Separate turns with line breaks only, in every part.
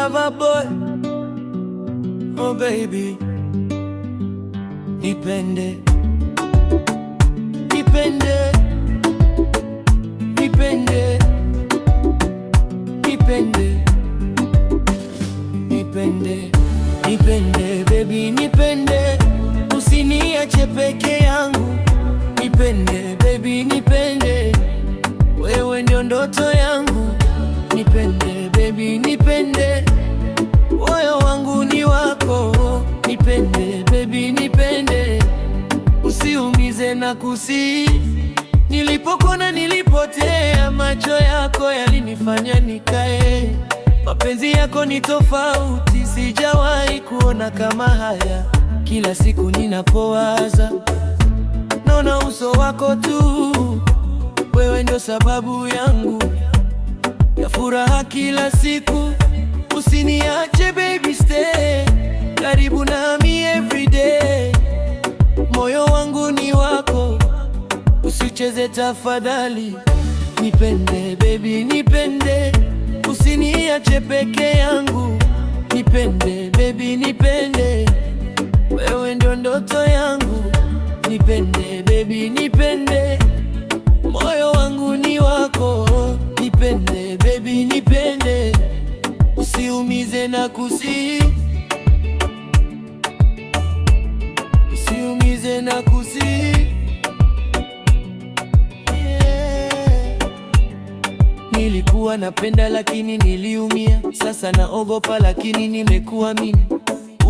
lover boy. Oh baby, nipende, nipende, nipende, nipende, nipende, nipende baby, nipende, usiniache peke yangu. Nipende baby, nipende, wewe ndio ndoto yangu. Nipende baby, nipende, moyo wangu ni wako. Nipende baby, nipende, usiumize na kusi. Nilipokona nilipotea, macho yako yalinifanya nikae. Mapenzi yako ni tofauti, sijawahi kuona kama haya. Kila siku ninapowaza, naona uso wako tu. Wewe ndio sababu yangu ya furaha kila siku. Usiniache baby, stay karibu nami every day. Moyo wangu ni wako, usicheze tafadhali. Nipende baby, nipende, usiniache peke yangu. Nipende baby, nipende, wewe ndio ndoto yangu. Nipende baby, nipende, moyo wangu ni wako. Nipende baby, nipende, usiumize na kusi, usiumize na kusi, yeah. Nilikuwa napenda lakini niliumia, sasa naogopa lakini nimekuamini.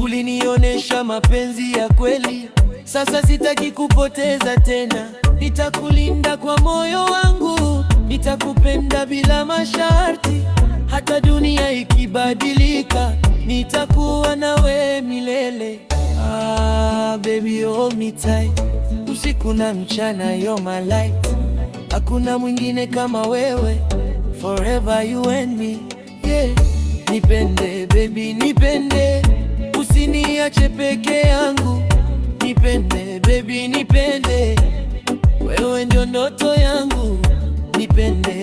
Ulinionyesha mapenzi ya kweli, sasa sitaki kupoteza tena. Nitakulinda kwa moyo wangu, nitakupenda bila masharti. Hata dunia ikibadilika, nitakuwa nawe milele. Baby hold me tight, usiku na mchana you're my light. Hakuna mwingine kama wewe, forever you and me, yeah. Nipende baby, nipende, usiniache peke yangu. Nipende baby, nipende, wewe ndio ndoto yangu. Nipende